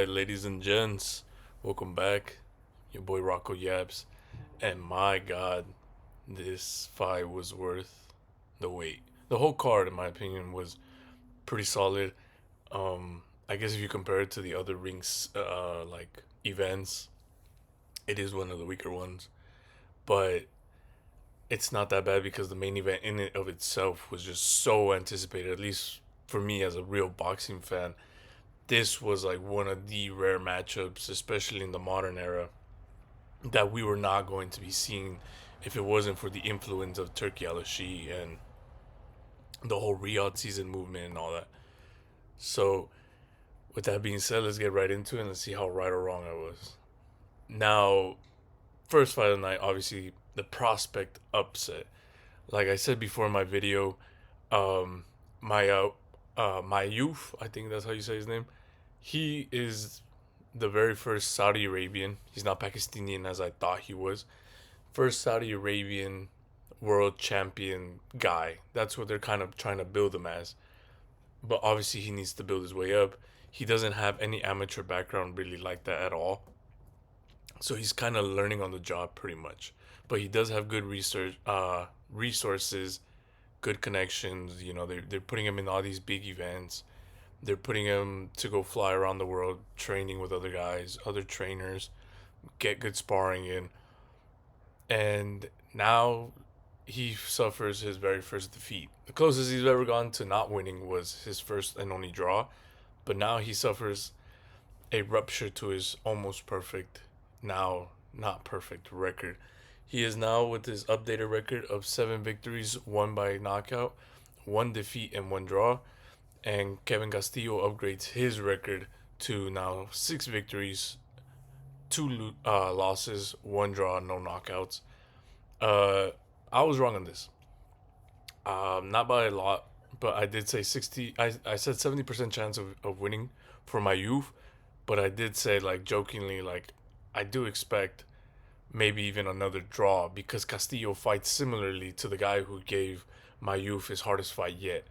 Hey, ladies and gents, welcome back. Your boy Rocco Yaps, and my God, this fight was worth the wait. The whole card, in my opinion, was pretty solid. I guess if you compare it to the other rings, like events, it is one of the weaker ones, but it's not that bad because the main event in it of itself was just so anticipated. At least for me, as a real boxing fan, this was like one of the rare matchups, especially in the modern era, that we were not going to be seeing if it wasn't for the influence of Turkey Al-Ashi and the whole Riyadh season movement and all that. So, with that being said, let's get right into it and let's see how right or wrong I was. Now, first fight of the night, obviously, the prospect upset. Like I said before in my video, um, my youth, I think that's how you say his name. He is the very first Saudi Arabian. He's not Pakistani as I thought he was. First Saudi Arabian world champion guy. That's what they're kind of trying to build him as. But obviously, he needs to build his way up. He doesn't have any amateur background really like that at all. So he's kind of learning on the job pretty much. But he does have good resources, good connections. You know, they're putting him in all these big events. They're putting him to go fly around the world, training with other guys, other trainers, get good sparring in. And now he suffers his very first defeat. The closest he's ever gone to not winning was his first and only draw, but now he suffers a rupture to his almost perfect, now not perfect record. He is now with his updated record of 7 victories, one by knockout, one defeat, and one draw. And Kevin Castillo upgrades his record to now 6 victories, two losses, one draw, no knockouts. Uh, I was wrong on this. Not by a lot, but I did say 60. I said 70% chance of winning for my youth, but I did say, like, jokingly, like, I do expect maybe even another draw because Castillo fights similarly to the guy who gave my youth his hardest fight yet.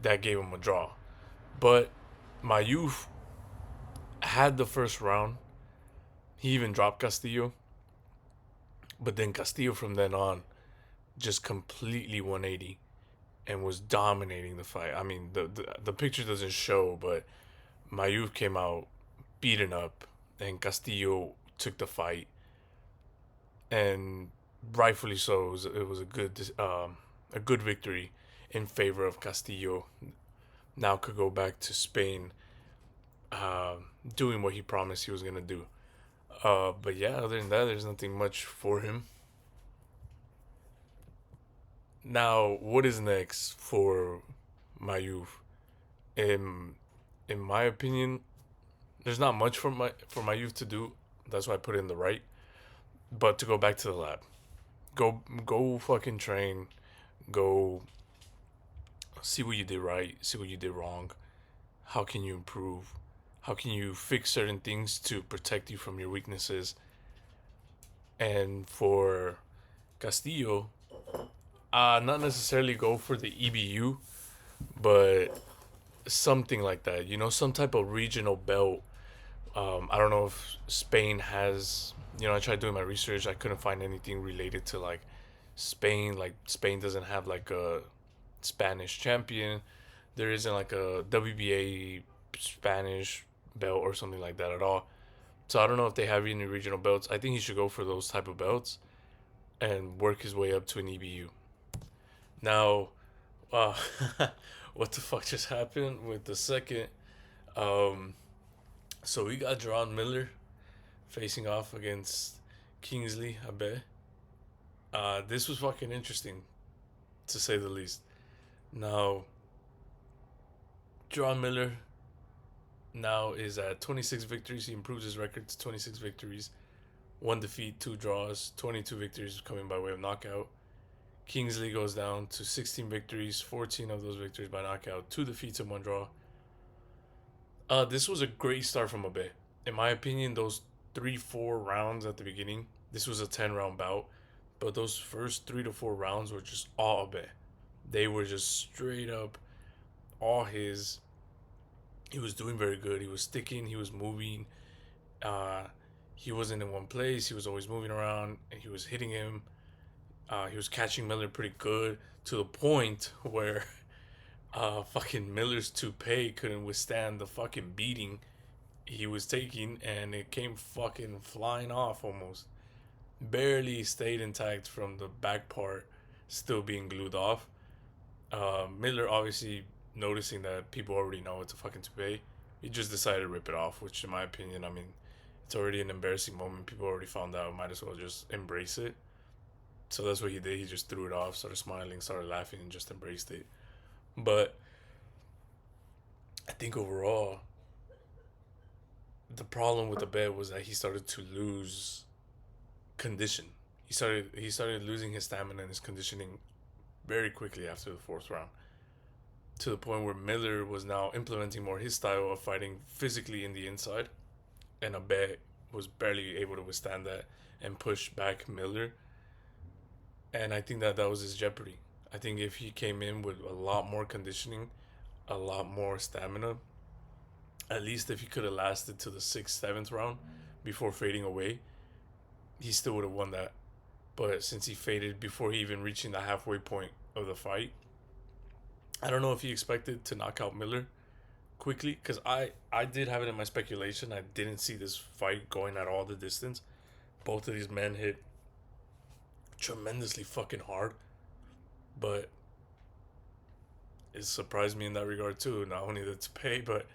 That gave him a draw. But my youth had the first round. He even dropped Castillo. But then Castillo from then on just completely 180 and was dominating the fight. I mean, the picture doesn't show, but Mayuv came out beaten up, and Castillo took the fight, and rightfully so. It was a good victory in favor of Castillo. Now could go back to Spain, uh, doing what he promised he was gonna do. But yeah, other than that, there's nothing much for him. Now, what is next for Mayuv? In in my opinion, there's not much for my youth to do. That's why I put it in the right. But to go back to the lab, go fucking train, go see what you did right, see what you did wrong. How can you improve? How can you fix certain things to protect you from your weaknesses? And for Castillo, not necessarily go for the EBU, but something like that. You know, some type of regional belt. I don't know if Spain has. You know, I tried doing my research. I couldn't find anything related to like Spain. Like Spain doesn't have like a Spanish champion. There isn't like a WBA Spanish belt or something like that at all. So I don't know if they have any regional belts. I think he should go for those type of belts and work his way up to an EBU. Now, uh, what the fuck just happened with the second? Um, so we got Jerron Miller facing off against Kingsley Abe. This was fucking interesting, to say the least. Now, Jerron Miller now is at 26 victories. He improves his record to 26 victories, one defeat, two draws, 22 victories coming by way of knockout. Kingsley goes down to 16 victories, 14 of those victories by knockout, two defeats and one draw. This was a great start from Abe. In my opinion, those 3-4 rounds at the beginning, this was a 10 round bout, but those first 3 to 4 rounds were just all Abe. They were just straight up all his. He was doing very good. He was sticking. He was moving. Uh, he wasn't in one place. He was always moving around, and he was hitting him. He was catching Miller pretty good to the point where fucking Miller's toupee couldn't withstand the fucking beating he was taking, and it came fucking flying off almost. Barely stayed intact from the back part still being glued off. Miller obviously noticing that people already know it's a fucking toupee, he just decided to rip it off. Which, in my opinion, I mean, it's already an embarrassing moment. People already found out. Might as well just embrace it. So that's what he did. He just threw it off, started smiling, started laughing, and just embraced it. But I think overall, the problem with the bet was that he started to lose condition. He started losing his stamina and his conditioning very quickly after the fourth round, to the point where Miller was now implementing more his style of fighting physically in the inside, and Abe was barely able to withstand that and push back Miller. And I think that that was his jeopardy. I think if he came in with a lot more conditioning, a lot more stamina, at least if he could have lasted to the sixth, seventh round before fading away, he still would have won that. But since he faded before he even reaching the halfway point of the fight, I don't know if he expected to knock out Miller quickly, because I did have it in my speculation. I didn't see this fight going at all the distance. Both of these men hit tremendously fucking hard, but it surprised me in that regard too. Not only the to pay, but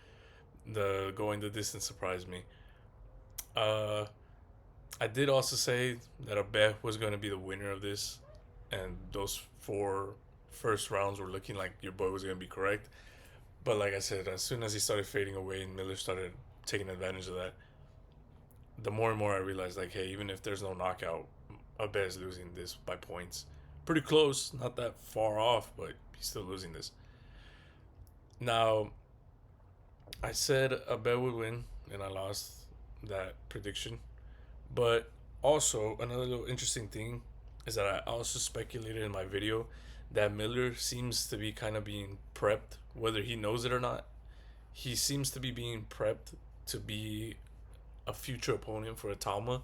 the going the distance surprised me. Uh, I did also say that Abeh was going to be the winner of this, and those four first rounds were looking like your boy was going to be correct. But like I said, as soon as he started fading away and Miller started taking advantage of that, the more and more I realized, like, hey, even if there's no knockout, Abed is losing this by points. Pretty close, not that far off, but he's still losing this. Now, I said Abed would win, and I lost that prediction. But also, another little interesting thing is that I also speculated in my video that Miller seems to be kind of being prepped, whether he knows it or not. He seems to be being prepped to be a future opponent for Italma.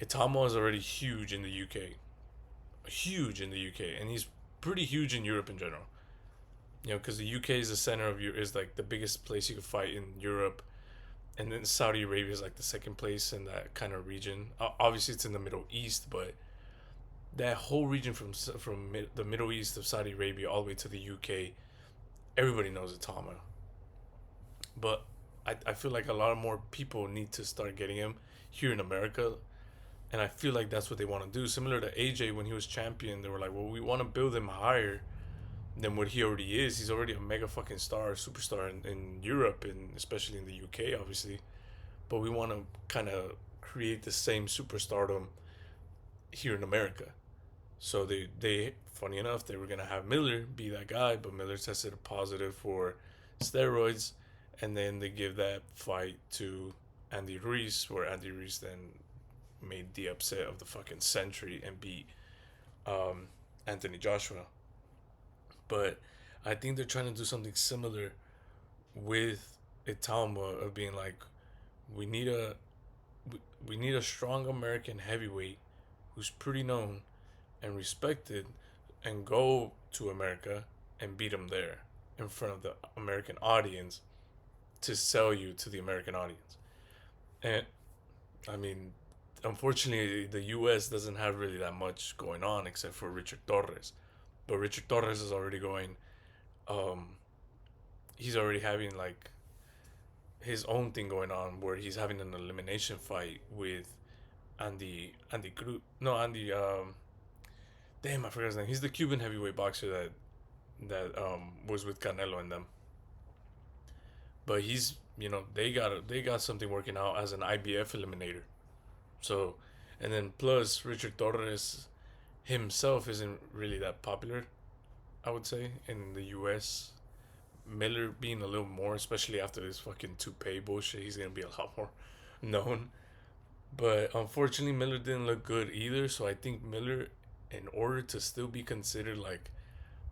Italma is already huge in the UK, huge in the UK, and he's pretty huge in Europe in general. You know, because the UK is the center of Europe, is like the biggest place you could fight in Europe, and then Saudi Arabia is like the second place in that kind of region. Obviously, it's in the Middle East, but that whole region from the Middle East of Saudi Arabia all the way to the UK, everybody knows Italma. But I feel like a lot more people need to start getting him here in America. And I feel like that's what they want to do. Similar to AJ when he was champion, they were like, well, we want to build him higher than what he already is. He's already a mega fucking star, superstar in Europe, and especially in the UK, obviously. But we want to kind of create the same superstardom here in America. So they funny enough, they were gonna have Miller be that guy, but Miller tested positive for steroids, and then they give that fight to Andy Ruiz, where Andy Ruiz then made the upset of the fucking century and beat Anthony Joshua. But I think they're trying to do something similar with Italma of being like, we need a we need a strong American heavyweight who's pretty known and respected, and go to America and beat him there in front of the American audience to sell you to the American audience. And I mean, unfortunately, the U.S. doesn't have really that much going on except for Richard Torres. But Richard Torres is already going. Um, he's already having like his own thing going on where he's having an elimination fight with Andy Cruz. No, Andy. Damn, I forgot his name. He's the Cuban heavyweight boxer that was with Canelo and them. But he's, they got something working out as an IBF eliminator. So, and then plus Richard Torres himself isn't really that popular, I would say, in the US. Miller being a little more, especially after this fucking toupee bullshit, he's gonna be a lot more known. But unfortunately, Miller didn't look good either. So I think Miller, in order to still be considered like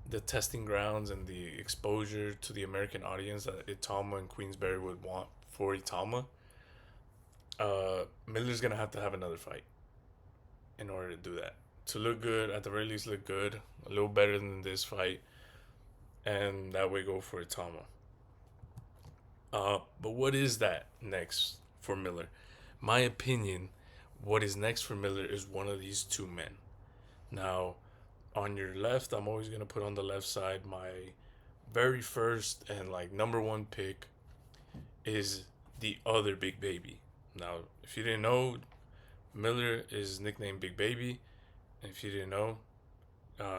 the testing grounds and the exposure to the American audience that Itama and Queensberry would want for Itama, Miller's gonna have to have another fight in order to do that. To look good, at the very least, look good, a little better than this fight, and that way go for Itama. But what is that next for Miller? My opinion, what is next for Miller is one of these two men. Now, on your left, I'm always gonna put on the left side my very first and like number one pick is the other Big Baby. Now, if you didn't know, Miller is nicknamed Big Baby, and if you didn't know,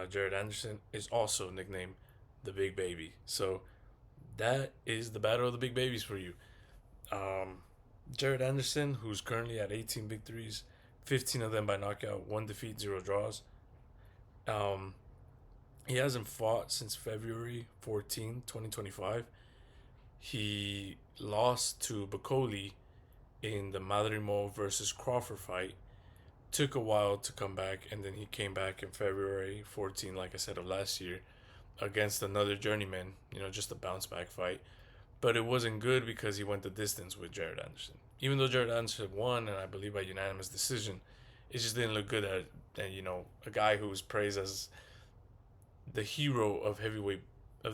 Jared Anderson is also nicknamed the Big Baby. So that is the battle of the big babies for you. Um, Jared Anderson, who's currently at 18 victories, 15 of them by knockout, one defeat, zero draws. Um, he hasn't fought since February 14, 2025. He lost to Bacoli in the Madrimo versus Crawford fight. Took a while to come back, and then he came back in February 14, like I said, of last year against another journeyman, just a bounce back fight. But it wasn't good because he went the distance with Jared Anderson. Even though Jared Anderson won, and I believe by unanimous decision, it just didn't look good that a guy who was praised as the hero of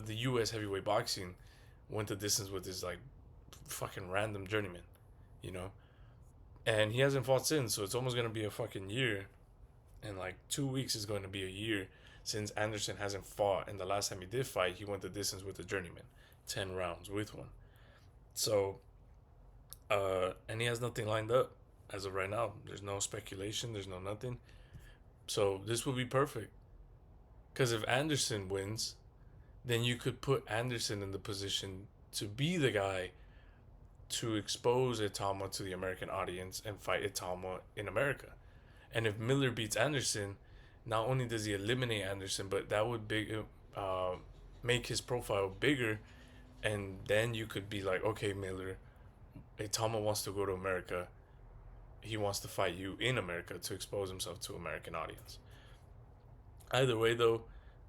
the U.S. heavyweight boxing went the distance with this like fucking random journeyman, you know. And he hasn't fought since, so it's almost gonna be a fucking year. In like 2 weeks is going to be a year since Anderson hasn't fought. And the last time he did fight, he went the distance with the journeyman, 10 rounds with one. So, and he has nothing lined up as of right now. There's no speculation. There's no nothing. So this would be perfect. Because if Anderson wins, then you could put Anderson in the position to be the guy to expose Itama to the American audience and fight Itama in America. And if Miller beats Anderson, not only does he eliminate Anderson, but that would make his profile bigger. And then you could be like, okay, Miller, Itama wants to go to America. He wants to fight you in America to expose himself to American audience. Either way, though,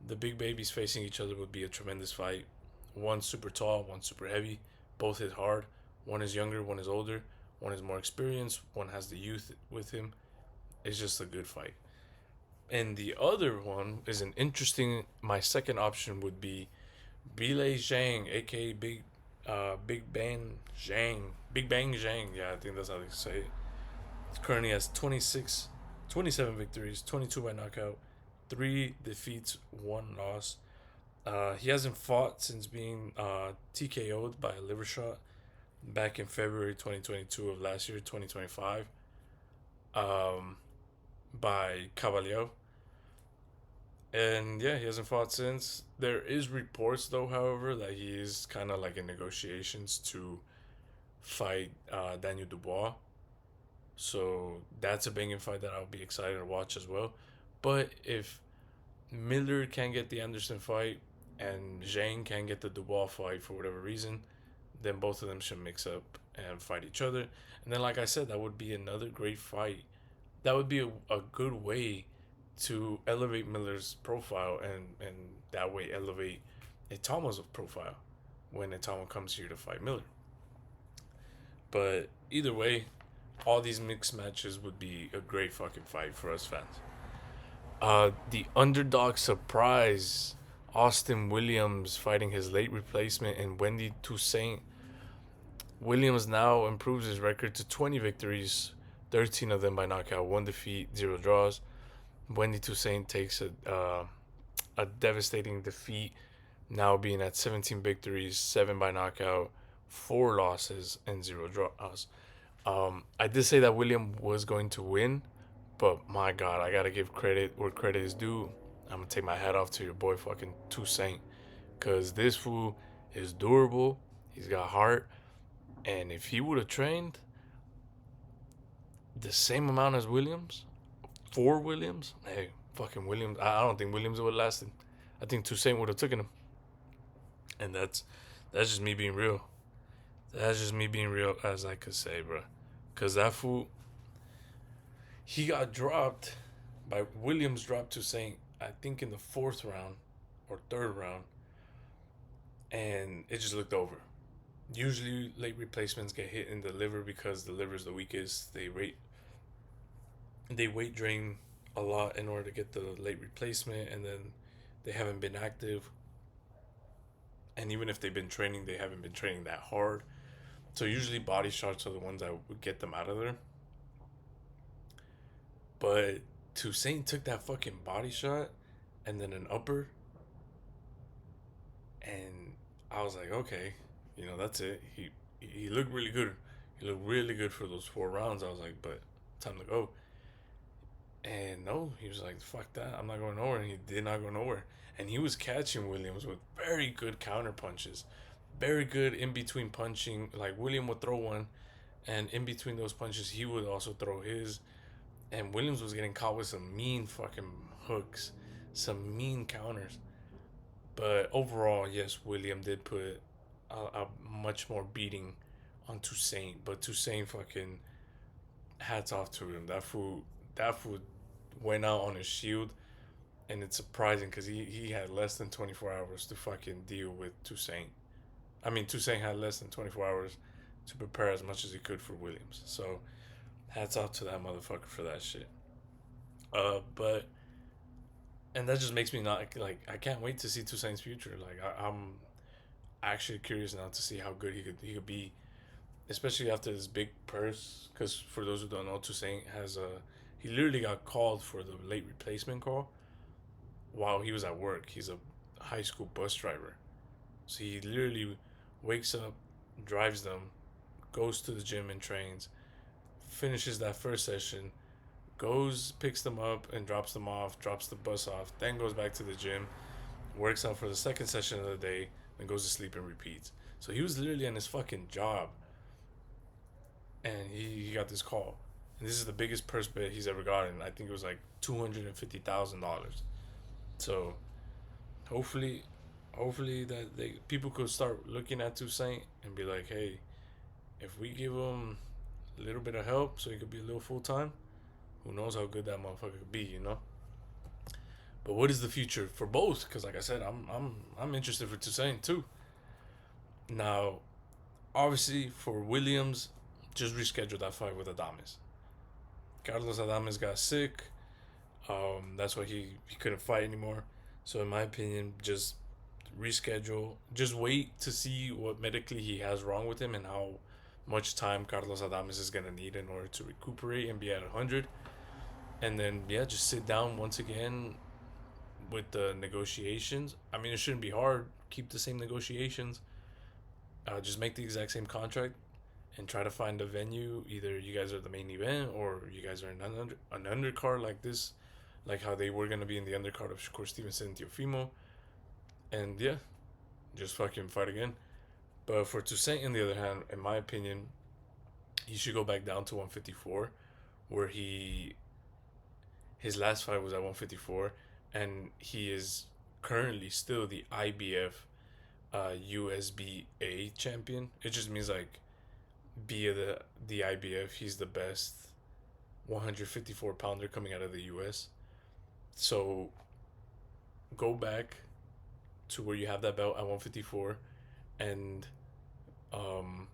the big babies facing each other would be a tremendous fight. One super tall, one super heavy. Both hit hard. One is younger, one is older. One is more experienced. One has the youth with him. It's just a good fight. And the other one is an interesting. My second option would be Bilei Zhang, aka Big Bang Zhang. Big Bang Zhang. Yeah, I think that's how they say it. He currently has 27 victories, 22 by knockout, 3 defeats, 1 loss. He hasn't fought since being TKO'd by a liver shot back in February 2022 of last year, 2025, by Caballero. And yeah, he hasn't fought since. There is reports, though, however, that he is kind of like in negotiations to fight Daniel Dubois. So that's a banging fight that I'll be excited to watch as well. But if Miller can get the Anderson fight and Zhang can get the Dubois fight for whatever reason, then both of them should mix up and fight each other. And then, like I said, that would be another great fight. That would be a good way to elevate Miller's profile and that way elevate Itama's profile when Itama comes here to fight Miller. But either way, all these mixed matches would be a great fucking fight for us fans. The underdog surprise, Austin Williams fighting his late replacement in Wendy Toussaint. Williams now improves his record to 20 victories, 13 of them by knockout, 1 defeat, 0 draws. Wendy Toussaint takes a devastating defeat, now being at 17 victories, 7 by knockout, 4 losses, and 0 draws. I did say that William was going to win, but my God, I gotta give credit where credit is due. I'm gonna take my hat off to your boy fucking Toussaint, cause this fool is durable. He's got heart, and if he would have trained the same amount as Williams, for Williams, hey, fucking Williams. I don't think Williams would have lasted. I think Toussaint would have taken him, and that's just me being real. That's just me being real as I could say, bro. Cause that fool, he got dropped by Williams. Dropped Toussaint, I think in the 4th round or third round, and it just looked over. Usually, late replacements get hit in the liver because the liver is the weakest. They weight drain a lot in order to get the late replacement, and then they haven't been active. And even if they've been training, they haven't been training that hard. So usually, body shots are the ones that would get them out of there. But Toussaint took that fucking body shot and then an upper, and I was like, okay, that's it. He looked really good. He looked really good for those 4 rounds. I was like, but time to go. And no, he was like, fuck that. I'm not going nowhere. And he did not go nowhere. And he was catching Williams with very good counter punches. Very good in between punching. Like William would throw one, and in between those punches, he would also throw his. And Williams was getting caught with some mean fucking hooks, some mean counters. But overall, yes, William did put a much more beating on Toussaint. But Toussaint fucking hats off to him. That fool went out on his shield, and it's surprising because he had less than 24 hours to fucking deal with Toussaint. I mean, Toussaint had less than 24 hours to prepare as much as he could for Williams. So hats off to that motherfucker for that shit. But and that just makes me not like I can't wait to see Toussaint's future. Like I'm actually curious now to see how good he could be, especially after this big purse. Because for those who don't know, Toussaint has a he literally got called for the late replacement call while he was at work. He's a high school bus driver, so he literally wakes up, drives them, goes to the gym and trains, finishes that first session, goes, picks them up and drops them off, drops the bus off, then goes back to the gym, works out for the second session of the day, then goes to sleep and repeats. So he was literally on his fucking job, and he got this call. And this is the biggest purse bet he's ever gotten. I think it was like $250,000. So hopefully, hopefully that people could start looking at Toussaint and be like, hey, if we give him a little bit of help so he could be a little full time, who knows how good that motherfucker could be. But what is the future for both? Because like I said, I'm interested for Toussaint too. Now, obviously for Williams, just reschedule that fight with Adames. Carlos Adames got sick. That's why he couldn't fight anymore. So in my opinion, just reschedule. Just wait to see what medically he has wrong with him and how much time Carlos Adames is gonna need in order to recuperate and be at 100. And then yeah, just sit down once again with the negotiations. I mean, it shouldn't be hard. Keep the same negotiations. Just make the exact same contract and try to find a venue. Either you guys are the main event or you guys are an undercard like this, like how they were gonna be in the undercard of Shakur Stevenson and Teofimo. And yeah, just fucking fight again. But for Toussaint, on the other hand, in my opinion, he should go back down to 154, where his last fight was at 154, and he is currently still the IBF USBA champion. It just means like via the IBF, he's the best 154 pounder coming out of the US. So go back to where you have that belt at 154, and um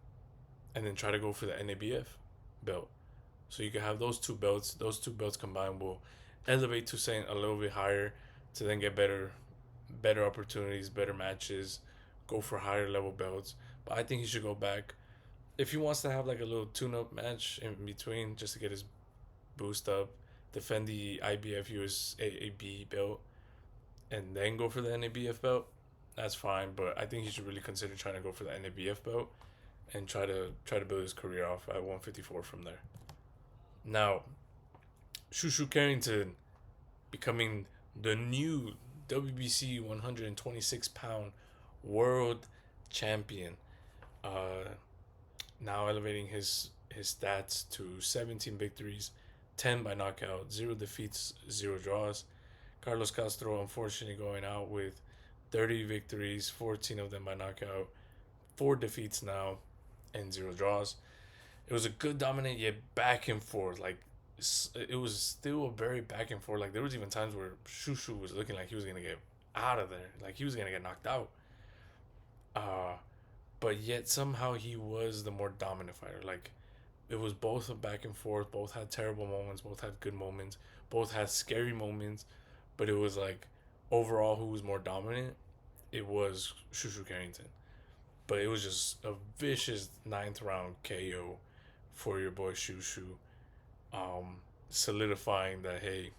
and then try to go for the NABF belt. So you can have those two belts. Those two belts combined will elevate Toussaint a little bit higher to then get better opportunities, better matches, go for higher level belts. But I think he should go back if he wants to have like a little tune-up match in between just to get his boost up, defend the IBF USAB belt, and then go for the NABF belt. That's fine, but I think he should really consider trying to go for the NABF belt and try to build his career off at 154 from there. Now, Shushu Carrington becoming the new WBC 126-pound world champion. Now elevating his stats to 17 victories, 10 by knockout, 0 defeats, 0 draws. Carlos Castro unfortunately going out with 30 victories, 14 of them by knockout, 4 defeats now, and 0 draws. It was a good dominant yet back and forth. Like it was still a very back and forth. Like there was even times where Shushu was looking like he was gonna get out of there. Like, he was gonna get knocked out. Uh, but yet somehow he was the more dominant fighter. Like, it was both a back and forth. Both had terrible moments. Both had good moments. Both had scary moments. But it was like, overall, who was more dominant? It was Shushu Carrington. But it was just a vicious ninth round KO for your boy Shushu, um, solidifying that, hey,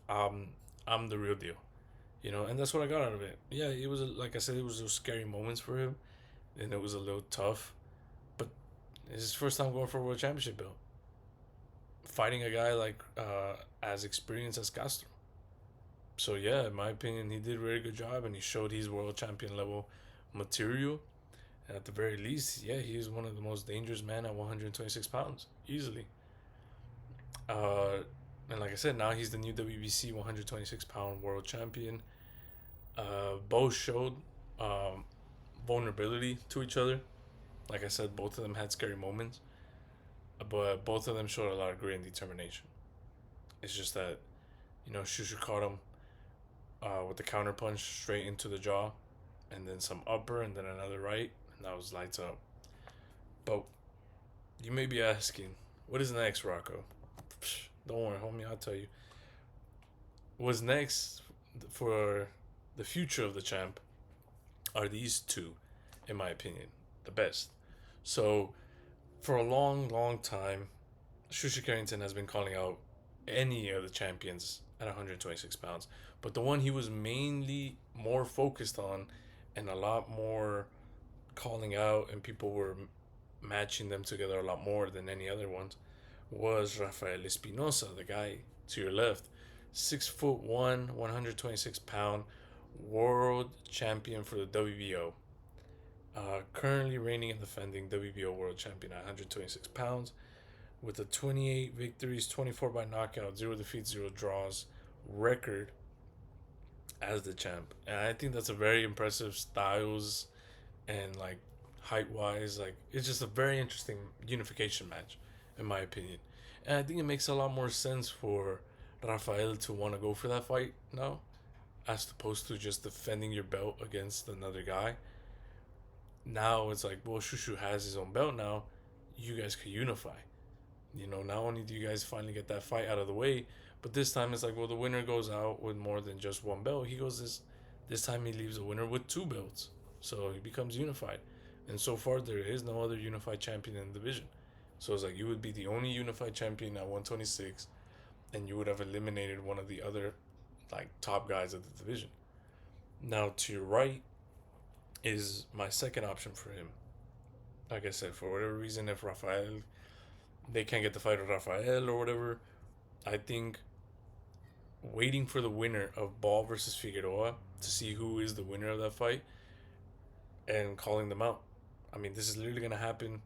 um, I'm the real deal. And that's what I got out of it. Yeah, it was like I said, it was those scary moments for him, and it was a little tough. But it's his first time going for a world championship belt, fighting a guy like as experienced as Castro. So yeah, in my opinion, he did a very good job, and he showed he's world champion level material. And at the very least, yeah, he is one of the most dangerous men at 126 pounds, easily. Uh, and like I said, now he's the new WBC 126-pound world champion. Both showed um, vulnerability to each other. Like I said, both of them had scary moments, but both of them showed a lot of grit and determination. It's just that, Shushu caught him with the counter punch straight into the jaw, and then some upper, and then another right, and that was lights up. But you may be asking, what is next, Rocco? Don't worry, homie, I'll tell you. What's next for the future of the champ are these two, in my opinion, the best. So, for a long, long time, Shusha Carrington has been calling out any of the champions at 126 pounds. But the one he was mainly more focused on and a lot more calling out, and people were matching them together a lot more than any other ones, was Rafael Espinosa, the guy to your left. 6'1", 126-pound world champion for the WBO. Currently reigning and defending WBO world champion at 126 pounds with a 28 victories, 24 by knockout, 0 defeats, 0 draws record as the champ. And I think that's a very impressive styles and like height wise. Like, it's just a very interesting unification match, in my opinion. And I think it makes a lot more sense for Rafael to want to go for that fight now, as opposed to just defending your belt against another guy. Now it's like, well, Shushu has his own belt now. You guys could unify. Not only do you guys finally get that fight out of the way, but this time it's like, well, the winner goes out with more than just one belt. He goes this time he leaves the winner with two belts, so he becomes unified. And so far there is no other unified champion in the division. So it's like you would be the only unified champion at 126, and you would have eliminated one of the other like top guys of the division. Now to your right is my second option for him. Like I said, for whatever reason, if Rafael they can't get the fight with Rafael or whatever, I think waiting for the winner of Ball versus Figueroa to see who is the winner of that fight and calling them out. I mean, this is literally gonna happen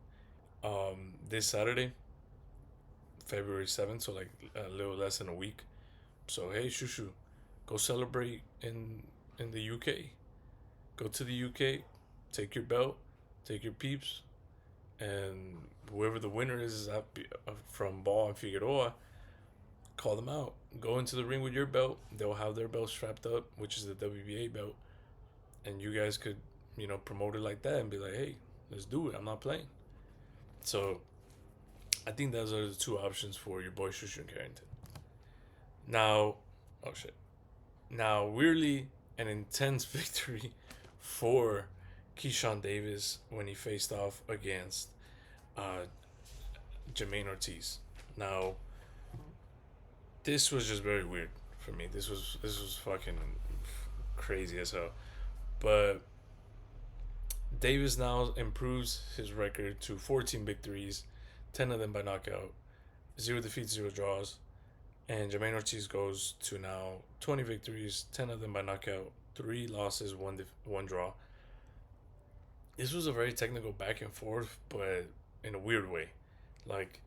this Saturday, February 7th, so like a little less than a week. So hey, Shushu, go celebrate in the UK. Go to the UK, take your belt, take your peeps, and whoever the winner is from Ball and Figueroa, call them out. Go into the ring with your belt. They'll have their belt strapped up, which is the WBA belt, and you guys could, promote it like that and be like, hey, let's do it. I'm not playing. So I think those are the two options for your boy Shushu Carrington. Now, oh shit. Now, weirdly, an intense victory for Keyshawn Davis when he faced off against uh, Jermaine Ortiz. Now, this was just very weird for me. This was fucking crazy as hell. But Davis now improves his record to 14 victories, 10 of them by knockout, 0 defeats, 0 draws. And Jermaine Ortiz goes to now 20 victories, 10 of them by knockout, 3 losses, 1 draw. This was a very technical back and forth, but in a weird way. Like,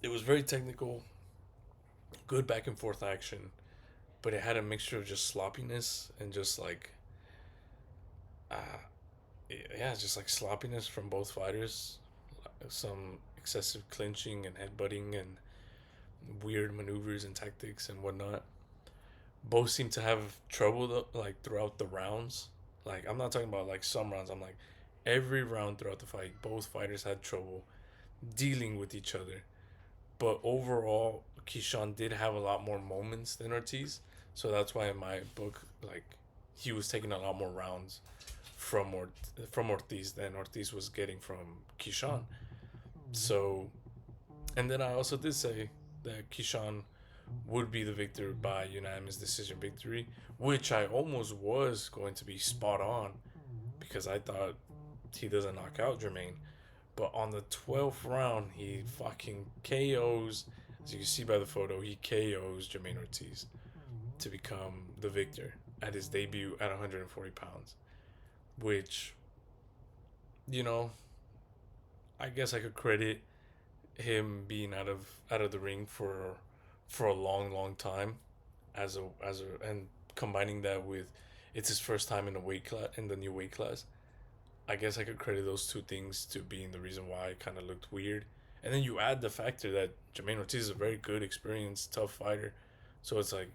it was very technical, good back and forth action, but it had a mixture of just sloppiness and just like, just like sloppiness from both fighters. Some excessive clinching and headbutting and weird maneuvers and tactics and whatnot. both seem to have trouble though, like throughout the rounds. Like I'm not talking about like some rounds. I'm like every round throughout the fight, both fighters had trouble dealing with each other. But overall, Keyshawn did have a lot more moments than Ortiz, so that's why in my book, like he was taking a lot more rounds from from Ortiz than Ortiz was getting from Keyshawn. So, and then I also did say that Keyshawn would be the victor by unanimous decision victory, which I almost was going to be spot on because I thought he doesn't knock out Jermaine. But on the 12th round, he fucking KOs, as you can see by the photo, he KOs Jermaine Ortiz to become the victor at his debut at 140 pounds. Which, you know, I guess I could credit him being out of the ring for a long, long time as a and combining that with it's his first time in the weight class in the new weight class. I guess I could credit those two things to being the reason why it kind of looked weird. And then you add the factor that Jermaine Ortiz is a very good, experienced, tough fighter. So it's like,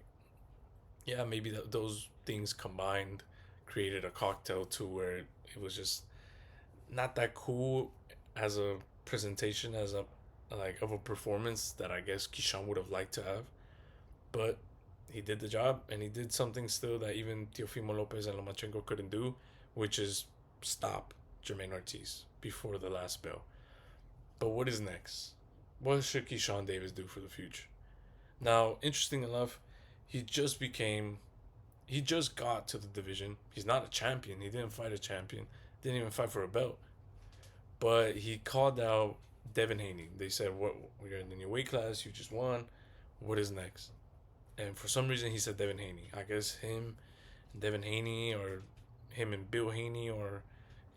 yeah, maybe those things combined created a cocktail to where it was just not that cool as a presentation, as a like of a performance that I guess Kishan would have liked to have. But he did the job, and he did something still that even Teofimo Lopez and Lomachenko couldn't do, which is stop Jermaine Ortiz before the last bell. But what is next? What should Keyshawn Davis do for the future? Now, interesting enough, he just became, he just got to the division. He's not a champion. He didn't fight a champion. Didn't even fight for a belt. But he called out Devin Haney. They said, "What? We're in the new weight class. You just won. What is next?" And for some reason, he said Devin Haney. I guess him, Devin Haney, or him and Bill Haney, or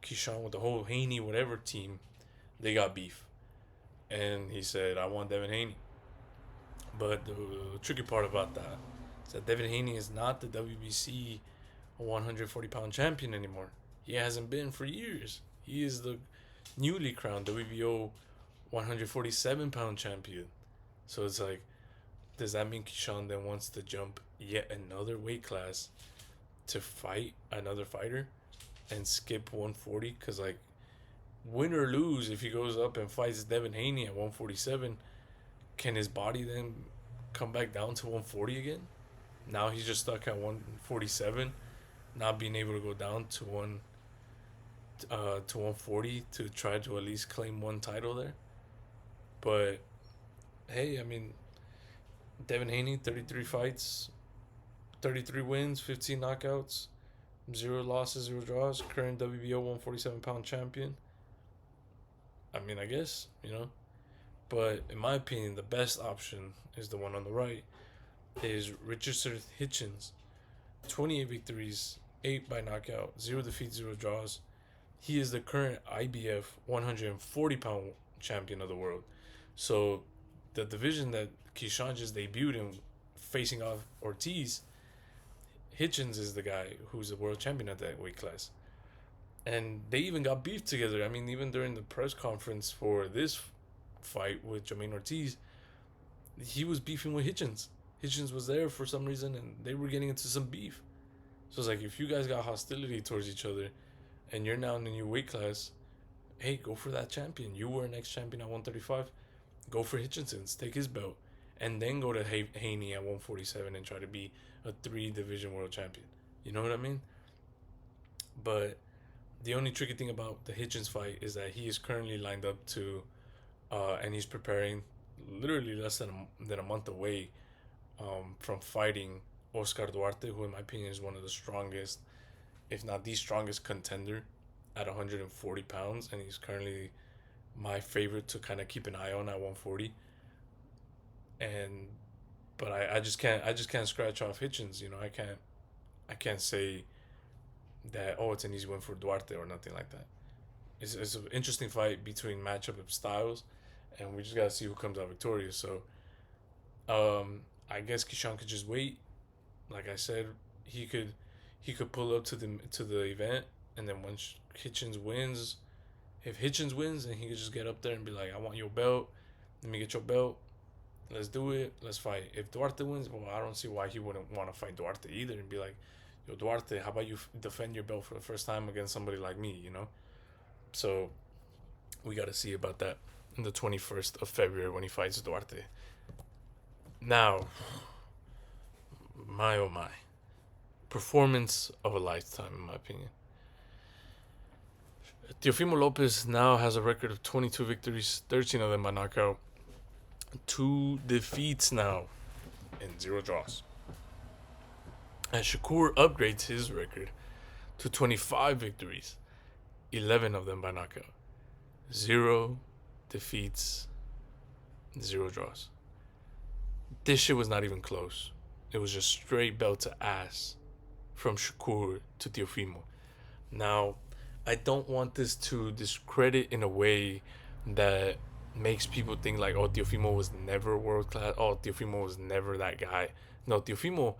Keyshawn with the whole Haney whatever team, they got beef. And he said, "I want Devin Haney." But the tricky part about that is that Devin Haney is not the WBC 140-pound champion anymore. He hasn't been for years. He is the newly crowned WBO 147-pound champion. So it's like, does that mean Keyshawn then wants to jump yet another weight class to fight another fighter and skip 140? Because, like, win or lose, if he goes up and fights Devin Haney at 147, can his body then come back down to 140 again? Now he's just stuck at 147, not being able to go down to 140 to try to at least claim one title there. But hey, I mean, Devin Haney, 33 fights, 33 wins, 15 knockouts, 0 losses, 0 draws, current WBO 147-pound champion. I mean, I guess, you know. But in my opinion, the best option is the one on the right, is Richardson Hitchens. 28 victories, 8 by knockout, 0 defeats, 0 draws. He is the current IBF 140-pound champion of the world. So the division that Keyshawn just debuted in, facing off Ortiz, Hitchens is the guy who's the world champion at that weight class. And they even got beef together. I mean, even during the press conference for this fight with Jermaine Ortiz, he was beefing with Hitchens. Hitchens was there for some reason, and they were getting into some beef. So it's like, if you guys got hostility towards each other, and you're now in a new weight class, hey, go for that champion. You were an ex-champion at 135. Go for Hitchenson's, take his belt, and then go to Haney at 147 and try to be a 3 division world champion. You know what I mean? But the only tricky thing about the Hitchens fight is that he is currently lined up to, and he's preparing, literally less than a month away, from fighting Oscar Duarte, who in my opinion is one of the strongest, if not the strongest contender at 140 pounds, and he's currently my favorite to kind of keep an eye on at 140. And but I just can't scratch off Hitchens. You know, I can't say that, oh, it's an easy win for Duarte or nothing like that. It's an interesting fight between matchup of styles, and we just gotta see who comes out victorious. So I guess Kishan could just wait. Like I said, he could pull up to the event, and then once Hitchens wins, if Hitchens wins, then he could just get up there and be like, "I want your belt. Let me get your belt." Let's do it. Let's fight. If Duarte wins, well, I don't see why he wouldn't want to fight Duarte either and be like, yo, Duarte, how about you defend your belt for the first time against somebody like me, you know? So we got to see about that on the 21st of February when he fights Duarte. Now, my oh my. Performance of a lifetime, in my opinion. Teofimo Lopez now has a record of 22 victories, 13 of them by knockout, 2 defeats now, and 0 draws. And Shakur upgrades his record to 25 victories, 11 of them by knockout, 0 defeats, 0 draws. This shit was not even close. It was just straight belt to ass from Shakur to Teofimo. Now, I don't want this to discredit in a way that makes people think like, oh, Teofimo was never world class. Oh, Teofimo was never that guy. No, Teofimo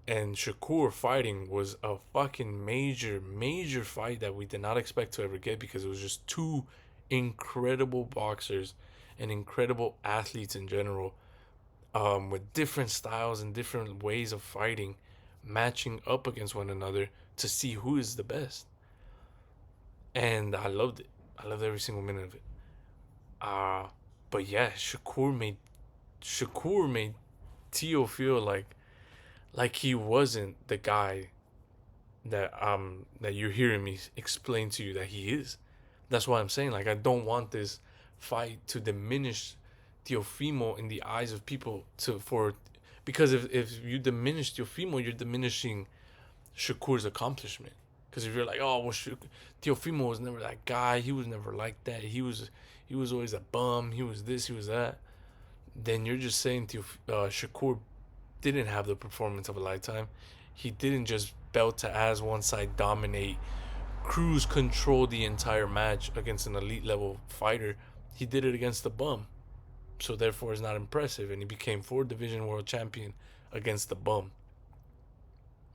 and Shakur fighting was a fucking major fight that we did not expect to ever get because it was just two incredible boxers and incredible athletes in general, with different styles and different ways of fighting, matching up against one another to see who is the best. And I loved it. I loved every single minute of it. Uh but yeah, Shakur made Tio feel like he wasn't the guy that you're hearing me explain to you that he is. That's why I'm saying like I don't want this fight to diminish Teofimo in the eyes of people to for because if you diminish Teofimo, you're diminishing Shakur's accomplishment. Because if you're like, oh well, Teofimo was never that guy. He was never like that. He was always a bum. He was this. He was that. Then you're just saying Shakur didn't have the performance of a lifetime. He didn't just belt to ass one side dominate, cruise control the entire match against an elite level fighter. He did it against the bum. So therefore it's not impressive. And he became 4 division world champion against the bum.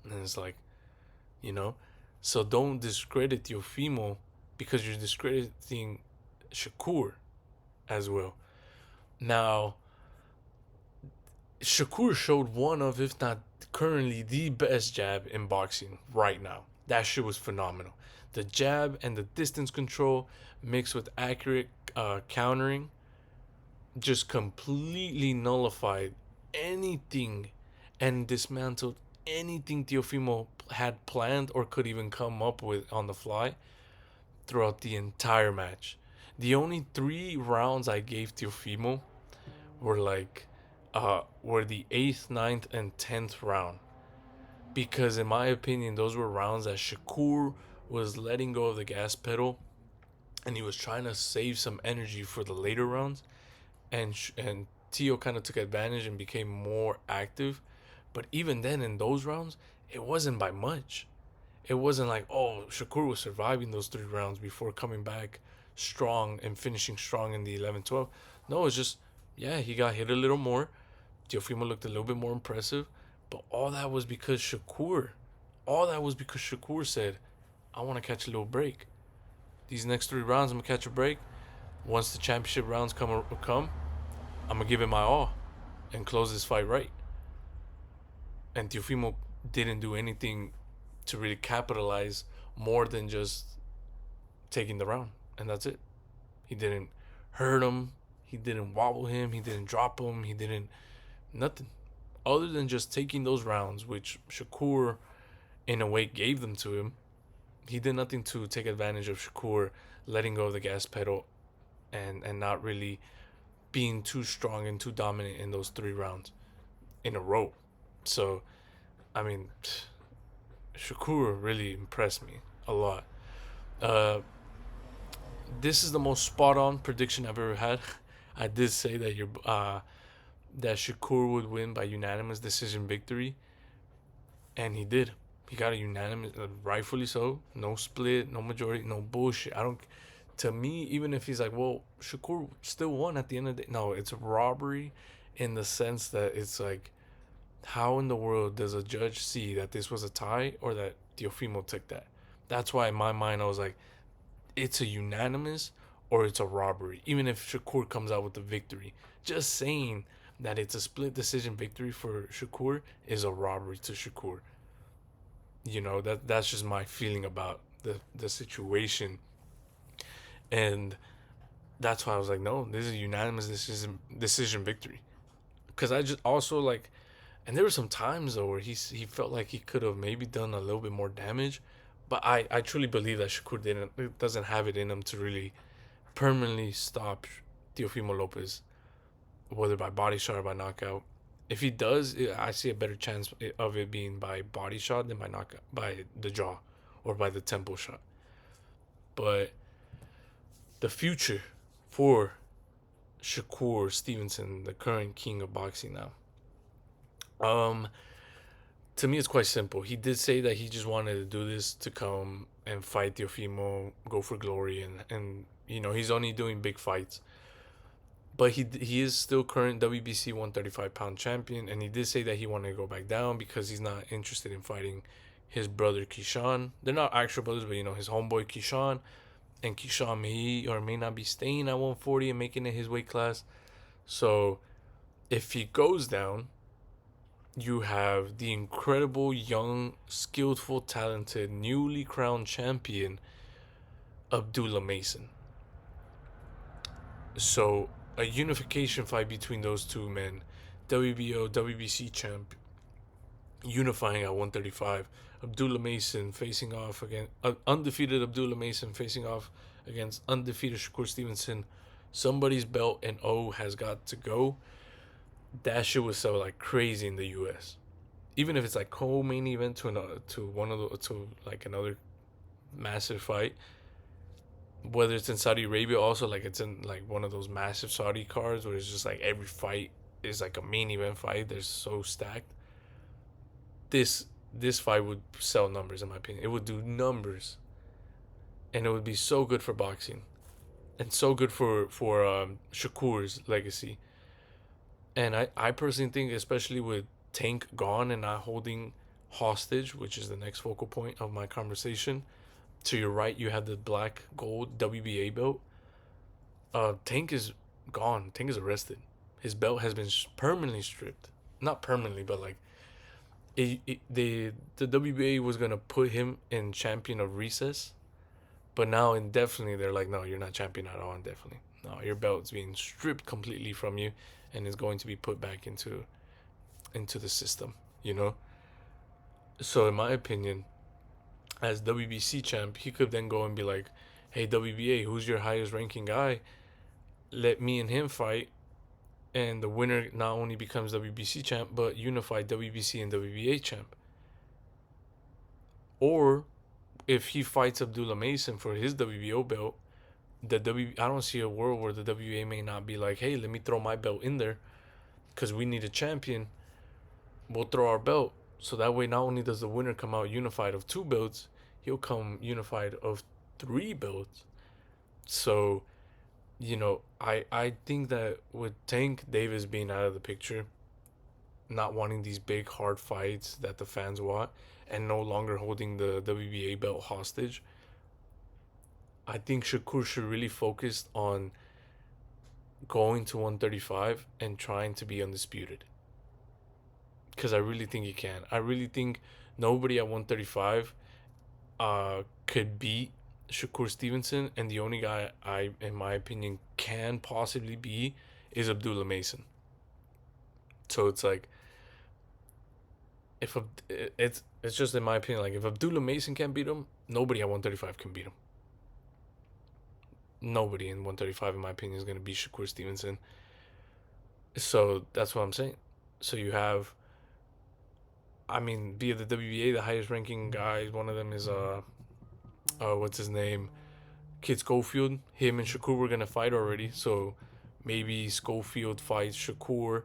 And it's like, you know? So don't discredit Teofimo because you're discrediting Shakur as well. Now, Shakur showed one of, if not currently, the best jab in boxing right now. That shit was phenomenal. The jab and the distance control mixed with accurate countering just completely nullified anything and dismantled anything Teofimo had planned or could even come up with on the fly throughout the entire match. The only 3 rounds I gave Teofimo were were the 8th, ninth, and 10th round. Because in my opinion, those were rounds that Shakur was letting go of the gas pedal and he was trying to save some energy for the later rounds. And Tio kind of took advantage and became more active. But even then, in those rounds, it wasn't by much. It wasn't like, oh, Shakur was surviving those 3 rounds before coming back strong and finishing strong in the 11 12. No, it's just, yeah, he got hit a little more. Teofimo looked a little bit more impressive. But all that was because Shakur said, I want to catch a little break. These next 3 rounds, I'm going to catch a break. Once the championship rounds come, I'm going to give it my all and close this fight right. And Teofimo didn't do anything to really capitalize more than just taking the round. And that's it. He didn't hurt him. He didn't wobble him. He didn't drop him. He didn't... Nothing. Other than just taking those rounds, which Shakur, in a way, gave them to him. He did nothing to take advantage of Shakur letting go of the gas pedal and not really being too strong and too dominant in those 3 rounds in a row. So, I mean, Shakur really impressed me a lot. This is the most spot on prediction I've ever had. I did say that Shakur would win by unanimous decision victory, and he did. He got a unanimous, rightfully so. No split, no majority, no bullshit. I don't. To me, even if he's like, well, Shakur still won at the end of the day. No, it's robbery, in the sense that it's like, how in the world does a judge see that this was a tie or that Teofimo took that? That's why in my mind I was like, it's a unanimous or it's a robbery. Even if Shakur comes out with the victory, just saying that it's a split decision victory for Shakur is a robbery to Shakur. That's just my feeling about the situation, and that's why I was like, no, this is a unanimous decision victory. Because I just also like, and there were some times though where he felt like he could have maybe done a little bit more damage, but I truly believe that Shakur doesn't have it in him to really permanently stop Teofimo Lopez, whether by body shot or by knockout. If he does, I see a better chance of it being by body shot than by knockout, by the jaw, or by the temple shot. But the future for Shakur Stevenson, the current king of boxing now. Um, to me, it's quite simple. He did say that he just wanted to do this to come and fight Teofimo, go for glory, and he's only doing big fights. But he is still current WBC 135-pound champion, and he did say that he wanted to go back down because he's not interested in fighting his brother Kishan. They're not actual brothers, but his homeboy Kishan, and Kishan may or may not be staying at 140 and making it his weight class. So if he goes down, you have the incredible, young, skillful, talented, newly crowned champion, Abdullah Mason. So a unification fight between those two men, WBO, WBC champ, unifying at 135. Abdullah Mason facing off against undefeated Abdullah Mason facing off against undefeated Shakur Stevenson. Somebody's belt and O has got to go. That shit would sell like crazy in the U.S. Even if it's like co-main event to like another massive fight, whether it's in Saudi Arabia, also like it's in like one of those massive Saudi cards where it's just like every fight is like a main event fight. They're so stacked. This fight would sell numbers in my opinion. It would do numbers, and it would be so good for boxing, and so good for Shakur's legacy. And I personally think, especially with Tank gone and not holding hostage, which is the next focal point of my conversation. To your right, you have the black gold WBA belt. Tank is gone. Tank is arrested. His belt has been permanently stripped. Not permanently, but like the WBA was gonna put him in champion of recess, but now indefinitely they're like, no, you're not champion at all. Indefinitely, no, your belt's being stripped completely from you, and is going to be put back into the system. So in my opinion, as WBC champ, he could then go and be like, hey, WBA, who's your highest ranking guy? Let me and him fight. And the winner not only becomes WBC champ, but unified WBC and WBA champ. Or if he fights Abdullah Mason for his WBO belt, I don't see a world where the WBA may not be like, hey, let me throw my belt in there because we need a champion. We'll throw our belt. So that way, not only does the winner come out unified of 2 belts, he'll come unified of 3 belts. So, I think that with Tank Davis being out of the picture, not wanting these big, hard fights that the fans want, and no longer holding the WBA belt hostage, I think Shakur should really focus on going to 135 and trying to be undisputed. Because I really think he can. I really think nobody at 135 could beat Shakur Stevenson, and the only guy in my opinion, can possibly be is Abdullah Mason. So it's like, it's just in my opinion, like if Abdullah Mason can't beat him, nobody at 135 can beat him. Nobody in 135, in my opinion, is going to beat Shakur Stevenson. So that's what I'm saying. So you have, via the WBA, the highest ranking guys, one of them is what's his name? Kid Schofield. Him and Shakur were gonna fight already, so maybe Schofield fights Shakur,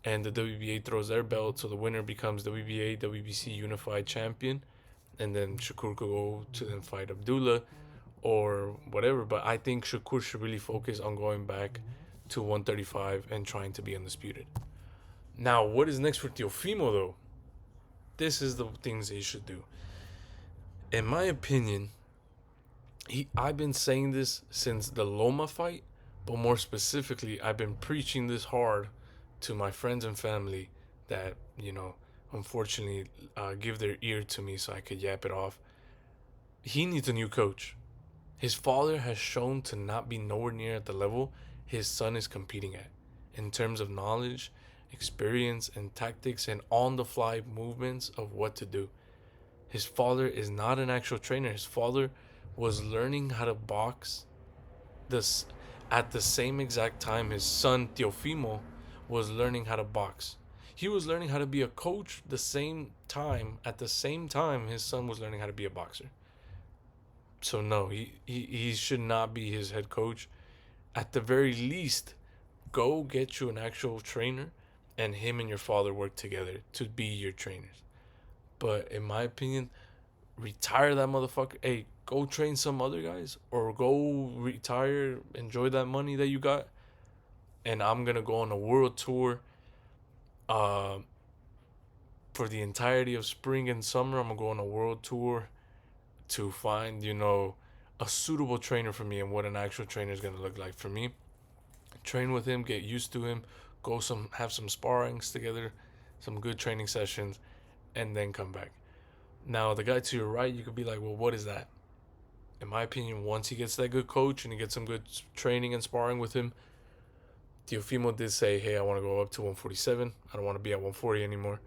and the WBA throws their belt, so the winner becomes WBA, WBC unified champion, and then Shakur could go to then fight Abdullah or whatever. But I think Shakur should really focus on going back to 135 and trying to be undisputed. Now, what is next for Teofimo though? This is the things he should do. In my opinion, I've been saying this since the Loma fight, but more specifically, I've been preaching this hard to my friends and family that, unfortunately, give their ear to me so I could yap it off. He needs a new coach. His father has shown to not be nowhere near at the level his son is competing at in terms of knowledge, experience, and tactics and on the fly movements of what to do. His father is not an actual trainer. His father was learning how to box this at the same exact time his son Teofimo was learning how to box. He was learning how to be a coach the same time at the same time his son was learning how to be a boxer. So no, he should not be his head coach. At the very least, go get you an actual trainer and him and your father work together to be your trainers. But in my opinion, retire that motherfucker. Hey, go train some other guys or go retire, enjoy that money that you got. And I'm gonna go on a world tour uh, for the entirety of spring and summer. I'm gonna go on a world tour to find, a suitable trainer for me and what an actual trainer is gonna look like for me. Train with him, get used to him, go have some sparrings together, some good training sessions, and then come back. Now the guy to your right, you could be like, well, what is that? In my opinion, once he gets that good coach and he gets some good training and sparring with him, Teofimo did say, hey, I want to go up to 147. I don't want to be at 140 anymore.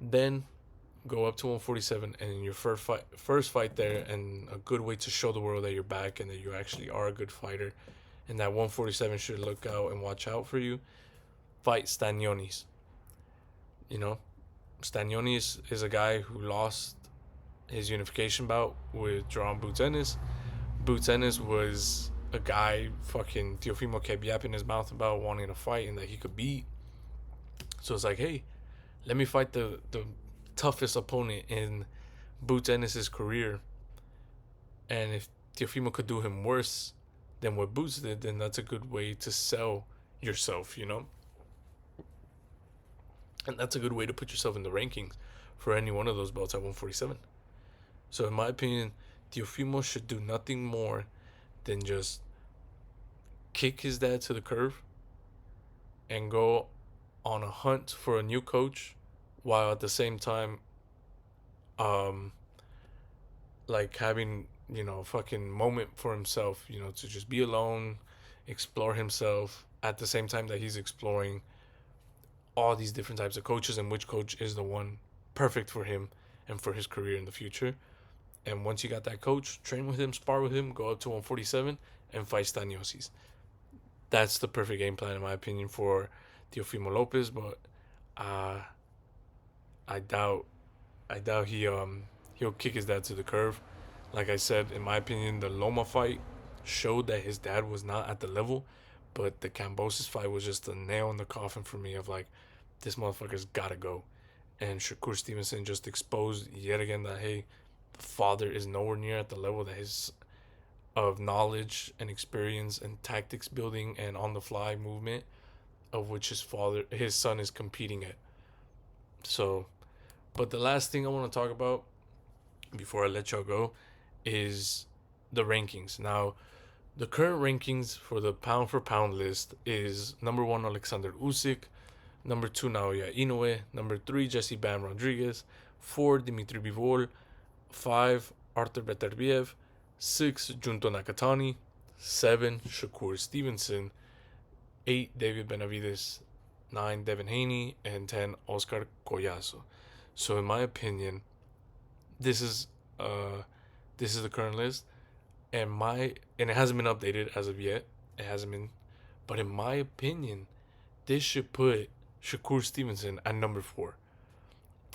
Then go up to 147 and in your first fight there, and a good way to show the world that you're back and that you actually are a good fighter and that 147 should look out and watch out for you, fight Stanionis. You know, Stanionis is a guy who lost his unification bout with Jerome Boots Ennis. Boots Ennis was a guy fucking Teofimo kept yapping his mouth about wanting to fight and that he could beat. So it's like, hey, let me fight the toughest opponent in Boots Ennis' career. And if Teofimo could do him worse than what Boots did, then that's a good way to sell yourself, And that's a good way to put yourself in the rankings for any one of those belts at 147. So in my opinion, Teofimo should do nothing more than just kick his dad to the curb and go on a hunt for a new coach, while at the same time um like having, a fucking moment for himself, to just be alone, explore himself at the same time that he's exploring all these different types of coaches and which coach is the one perfect for him and for his career in the future. And once you got that coach, train with him, spar with him, go up to 147 and fight Staniosis. That's the perfect game plan, in my opinion, for Teofimo Lopez. But uh, I doubt, he'll kick his dad to the curb. Like I said, in my opinion, the Loma fight showed that his dad was not at the level, but the Cambosis fight was just a nail in the coffin for me of like, this motherfucker's gotta go. And Shakur Stevenson just exposed yet again that, hey, the father is nowhere near at the level that his of knowledge and experience and tactics building and on the fly movement of which his son is competing at. So, but the last thing I want to talk about before I let y'all go is the rankings. Now, the current rankings for the pound for pound list is number 1 Alexander Usyk, number 2 Naoya Inoue, number 3 Jesse Bam Rodriguez, 4 Dimitri Bivol, 5 Arthur Beterbiev, 6 Junto Nakatani, 7 Shakur Stevenson, 8 David Benavides, 9 Devin Haney, and 10 Oscar Collazo. So in my opinion, this is the current list, and it hasn't been updated as of yet. It hasn't been, but in my opinion, this should put Shakur Stevenson at number 4.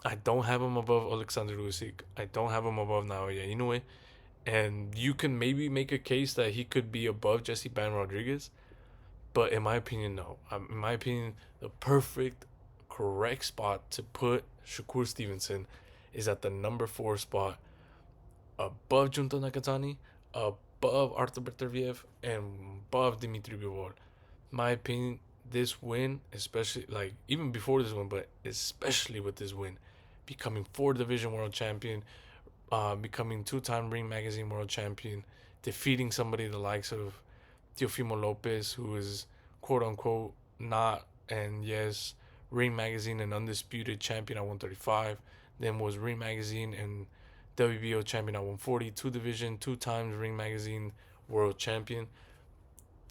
I don't have him above Alexander Usyk. I don't have him above Naoya Inoue. And you can maybe make a case that he could be above Jesse Ban Rodriguez. But in my opinion, no. In my opinion, the perfect, correct spot to put Shakur Stevenson is at the number 4 spot, above Junto Nakatani, above Arthur Beterbiev, and above Dimitri Bivol. My opinion, this win, especially, like, even before this win, but especially with this win, becoming 4 division world champion, becoming 2-time Ring Magazine world champion, defeating somebody the likes of Teofimo Lopez, who is quote unquote not And yes, Ring Magazine and undisputed champion at 135. Then was Ring Magazine and WBO champion at 140. Two division, two times Ring Magazine world champion.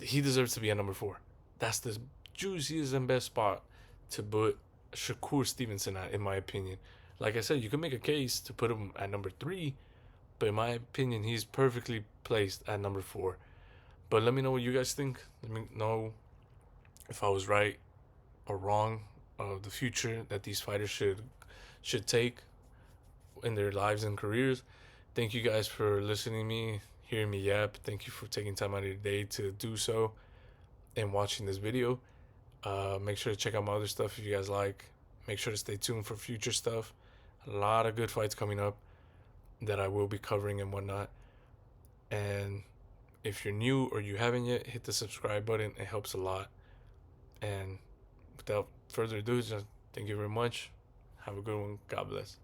He deserves to be at number 4. That's the juiciest and best spot to put Shakur Stevenson at, in my opinion. Like I said, you can make a case to put him at number 3, but in my opinion, he's perfectly placed at number 4. But let me know what you guys think. Let me know if I was right or wrong of the future that these fighters should take in their lives and careers. Thank you guys for listening to me, hearing me yap. Thank you for taking time out of your day to do so and watching this video. Make sure to check out my other stuff if you guys like. Make sure to stay tuned for future stuff. A lot of good fights coming up that I will be covering and whatnot. And if you're new or you haven't yet, hit the subscribe button. It helps a lot. And without further ado, just thank you very much. Have a good one. God bless.